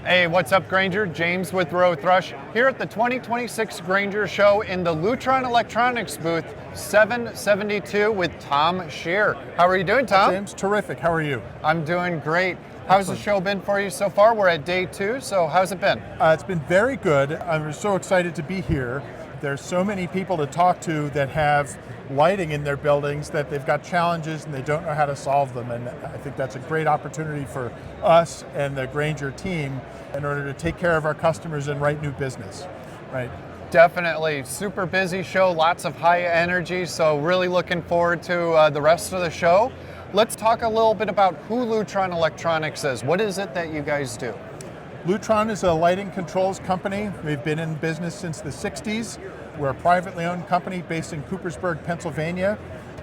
Hey, what's up, Grainger? James with Rowe-Thrush here at the 2026 Grainger Show in the Lutron Electronics booth 772 with Tom Shear. How are you doing, Tom? Hi, James, terrific. How are you? I'm doing great. How's the show been for you so far? We're at day 2, so how's it been? It's been very good. I'm so excited to be here. There's so many people to talk to that have lighting in their buildings that they've got challenges and they don't know how to solve them. And I think that's a great opportunity for us and the Grainger team in order to take care of our customers and write new business, right? Definitely. Super busy show, lots of high energy, so really looking forward to the rest of the show. Let's talk a little bit about who Lutron Electronics is. What is it that you guys do? Lutron is a lighting controls company. We've been in business since the 60s. We're a privately owned company based in Coopersburg, Pennsylvania.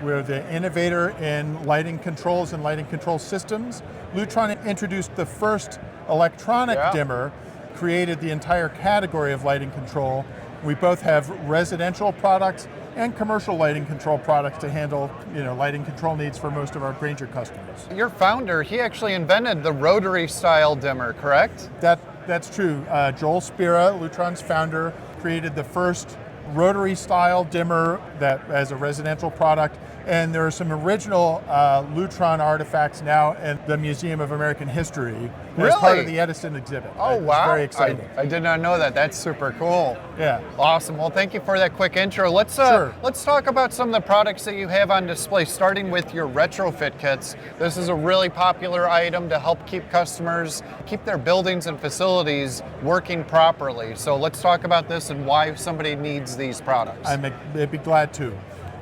We're the innovator in lighting controls and lighting control systems. Lutron introduced the first electronic dimmer, created the entire category of lighting control. We both have residential products and commercial lighting control products to handle, lighting control needs for most of our Grainger customers. Your founder, he actually invented the rotary style dimmer, correct? That's true. Joel Spira, Lutron's founder, created the first rotary style dimmer that as a residential product. And there are some original Lutron artifacts now in the Museum of American History as part of the Edison exhibit. Oh, wow. It's very exciting. I did not know that. That's super cool. Yeah. Awesome. Well, thank you for that quick intro. Let's talk about some of the products that you have on display, starting with your retrofit kits. This is a really popular item to help keep customers, keep their buildings and facilities working properly. So let's talk about this and why somebody needs these products. I'd be glad to.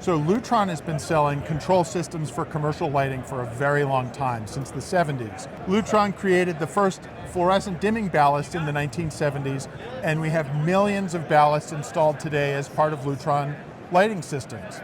So Lutron has been selling control systems for commercial lighting for a very long time, since the 70s. Lutron created the first fluorescent dimming ballast in the 1970s, and we have millions of ballasts installed today as part of Lutron lighting systems.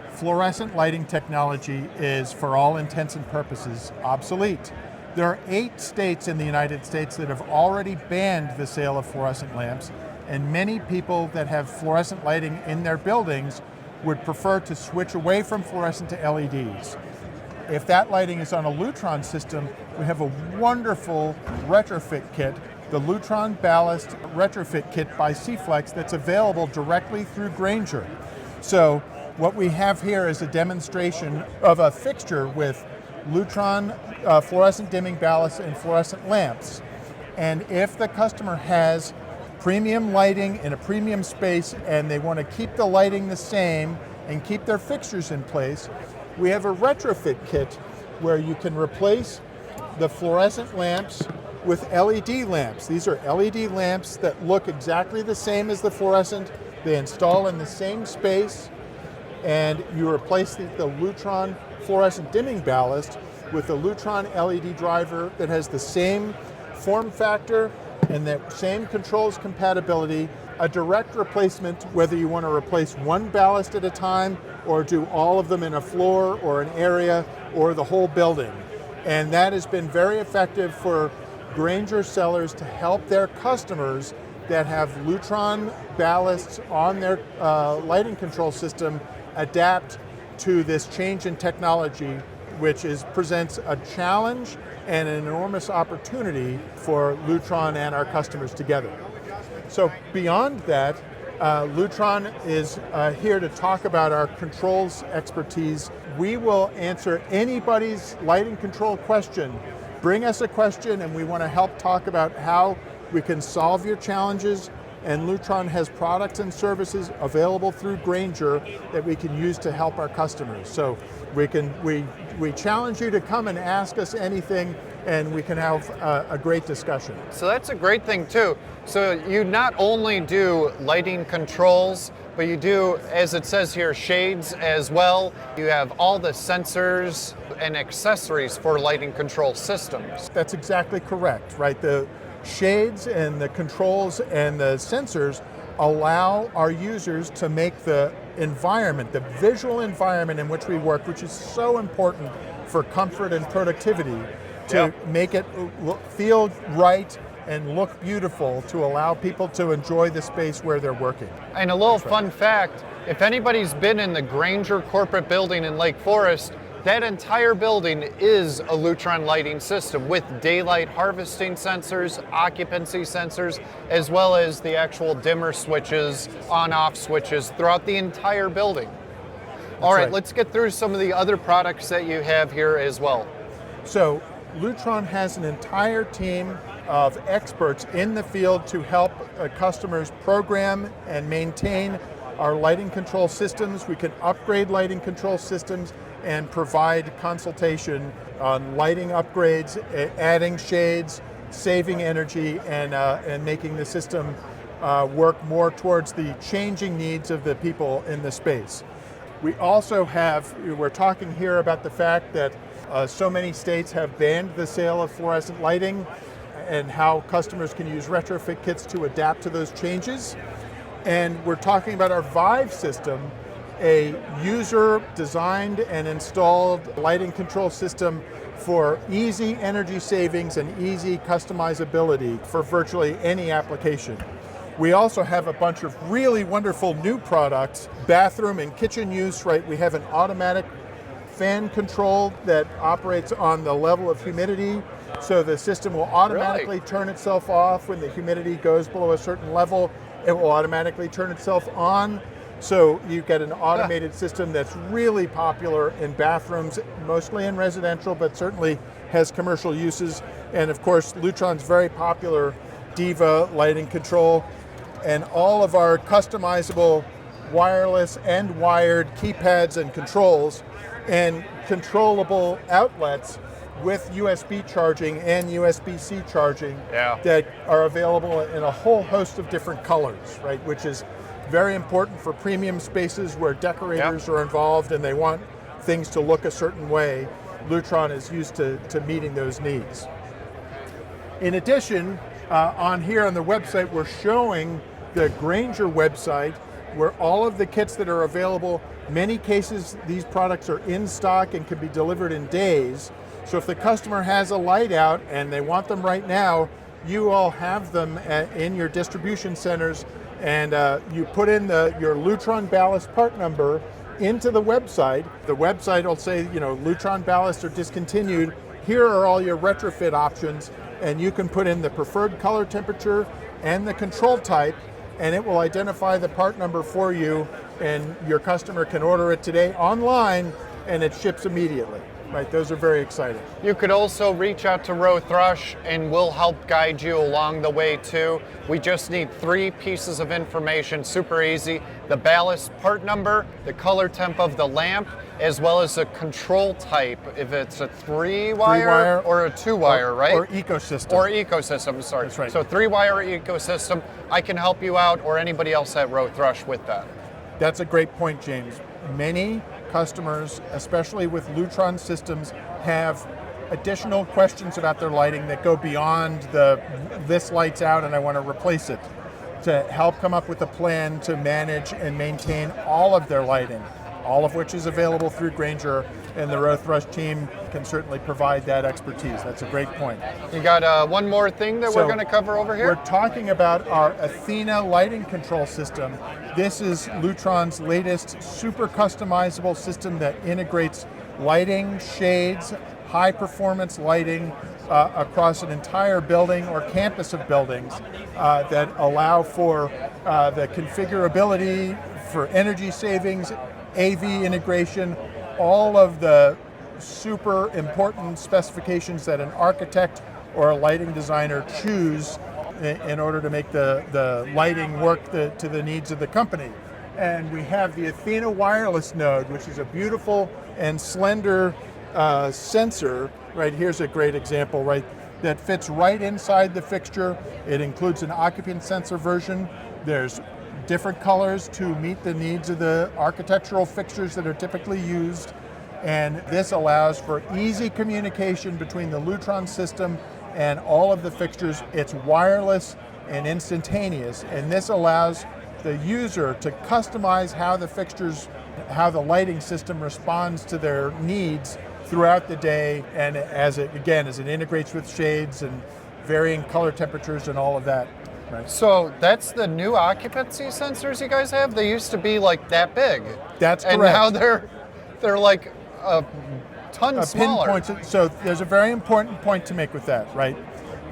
Fluorescent lighting technology is, for all intents and purposes, obsolete. There are 8 states in the United States that have already banned the sale of fluorescent lamps, and many people that have fluorescent lighting in their buildings would prefer to switch away from fluorescent to LEDs. If that lighting is on a Lutron system, we have a wonderful retrofit kit, the Lutron Ballast Retrofit Kit by C-Flex, that's available directly through Grainger. So what we have here is a demonstration of a fixture with Lutron fluorescent dimming ballast and fluorescent lamps. And if the customer has premium lighting in a premium space and they want to keep the lighting the same and keep their fixtures in place, we have a retrofit kit where you can replace the fluorescent lamps with LED lamps. These are LED lamps that look exactly the same as the fluorescent. They install in the same space, and you replace the Lutron fluorescent dimming ballast with a Lutron LED driver that has the same form factor and that same controls compatibility, a direct replacement, whether you want to replace one ballast at a time or do all of them in a floor or an area or the whole building. And that has been very effective for Grainger sellers to help their customers that have Lutron ballasts on their lighting control system adapt to this change in technology, which presents a challenge and an enormous opportunity for Lutron and our customers together. So beyond that, Lutron is here to talk about our controls expertise. We will answer anybody's lighting control question. Bring us a question and we want to help talk about how we can solve your challenges, and Lutron has products and services available through Grainger that we can use to help our customers. So we challenge you to come and ask us anything, and we can have a great discussion. So that's a great thing too. So you not only do lighting controls, but you do, as it says here, shades as well. You have all the sensors and accessories for lighting control systems. That's exactly correct, right? The shades and the controls and the sensors allow our users to make the environment, the visual environment in which we work, which is so important for comfort and productivity, to make it feel right and look beautiful, to allow people to enjoy the space where they're working. And a little fun fact, if anybody's been in the Grainger corporate building in Lake Forest, that entire building is a Lutron lighting system with daylight harvesting sensors, occupancy sensors, as well as the actual dimmer switches, on-off switches throughout the entire building. All right, let's get through some of the other products that you have here as well. So Lutron has an entire team of experts in the field to help customers program and maintain our lighting control systems. We can upgrade lighting control systems and provide consultation on lighting upgrades, adding shades, saving energy, and making the system work more towards the changing needs of the people in the space. We also have, we're talking here about the fact that so many states have banned the sale of fluorescent lighting and how customers can use retrofit kits to adapt to those changes. And we're talking about our Vive system, a user-designed and installed lighting control system for easy energy savings and easy customizability for virtually any application. We also have a bunch of really wonderful new products, bathroom and kitchen use, right? We have an automatic fan control that operates on the level of humidity, so the system will automatically turn itself off when the humidity goes below a certain level. It will automatically turn itself on. So you get an automated system that's really popular in bathrooms, mostly in residential, but certainly has commercial uses. And of course, Lutron's very popular Diva lighting control, and all of our customizable wireless and wired keypads and controls and controllable outlets with USB charging and USB-C charging that are available in a whole host of different colors, right? Which is very important for premium spaces where decorators are involved and they want things to look a certain way. Lutron is used to meeting those needs. In addition, on here on the website, we're showing the Grainger website where all of the kits that are available, many cases these products are in stock and can be delivered in days. So if the customer has a light out and they want them right now, you all have them in your distribution centers, and you put in your Lutron ballast part number into the website. The website will say, you know, Lutron ballasts are discontinued. Here are all your retrofit options, and you can put in the preferred color temperature and the control type, and it will identify the part number for you, and your customer can order it today online and it ships immediately. Right, those are very exciting. You could also reach out to Rowe-Thrush and we'll help guide you along the way too. We just need 3 pieces of information, super easy. The ballast part number, the color temp of the lamp, as well as a control type, if it's a 3-wire or a 2-wire, right? Or ecosystem. Or ecosystem, sorry. That's right. So 3-wire ecosystem, I can help you out, or anybody else at Rowe-Thrush with that. That's a great point, James. Many customers, especially with Lutron systems, have additional questions about their lighting that go beyond this light's out and I want to replace it, to help come up with a plan to manage and maintain all of their lighting, all of which is available through Grainger, and the Rowe-Thrush team can certainly provide that expertise. That's a great point. You got one more thing that we're going to cover over here? We're talking about our Athena lighting control system. This is Lutron's latest super customizable system that integrates lighting, shades, high performance lighting across an entire building or campus of buildings that allow for the configurability for energy savings, AV integration, all of the super important specifications that an architect or a lighting designer choose in order to make the lighting work to the needs of the company. And we have the Athena wireless node, which is a beautiful and slender sensor. Right, here's a great example, right, that fits right inside the fixture. It includes an occupant sensor version. There's different colors to meet the needs of the architectural fixtures that are typically used. And this allows for easy communication between the Lutron system and all of the fixtures. It's wireless and instantaneous, and this allows the user to customize how the lighting system responds to their needs throughout the day, and as it integrates with shades and varying color temperatures and all of that. Right. So that's the new occupancy sensors you guys have? They used to be like that big. That's correct. And now they're like ton smaller. Pinpoint. So there's a very important point to make with that, right?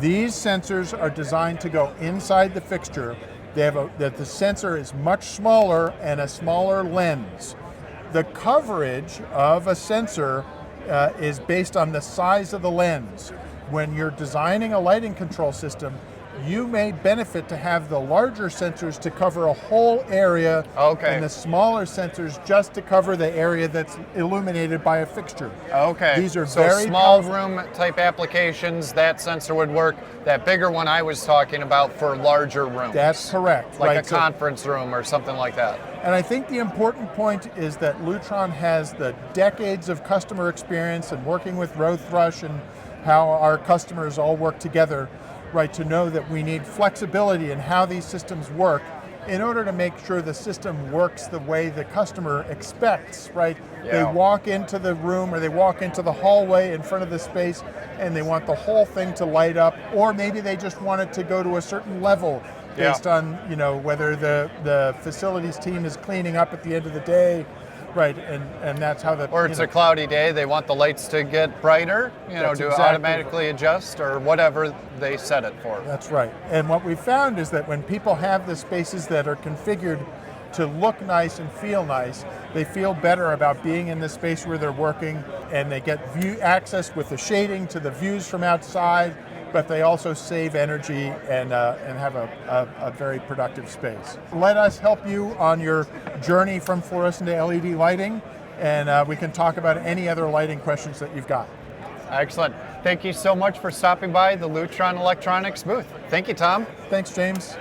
These sensors are designed to go inside the fixture. That the sensor is much smaller and a smaller lens. The coverage of a sensor is based on the size of the lens. When you're designing a lighting control system, you may benefit to have the larger sensors to cover a whole area, and the smaller sensors just to cover the area that's illuminated by a fixture. Okay. These are so very small powerful room type applications, that sensor would work. That bigger one I was talking about for larger rooms. That's correct. Like right. a conference room or something like that. And I think the important point is that Lutron has the decades of customer experience and working with Rowe-Thrush and how our customers all work together, right, to know that we need flexibility in how these systems work in order to make sure the system works the way the customer expects, right? Yeah. They walk into the room or they walk into the hallway in front of the space and they want the whole thing to light up, or maybe they just want it to go to a certain level based on, you know, whether the facilities team is cleaning up at the end of the day. Right, and that's how Or it's a cloudy day, they want the lights to get brighter, automatically adjust or whatever they set it for. That's right. And what we found is that when people have the spaces that are configured to look nice and feel nice, they feel better about being in the space where they're working, and they get view access with the shading to the views from outside, but they also save energy and have a very productive space. Let us help you on your journey from fluorescent to LED lighting, and we can talk about any other lighting questions that you've got. Excellent. Thank you so much for stopping by the Lutron Electronics booth. Thank you, Tom. Thanks, James.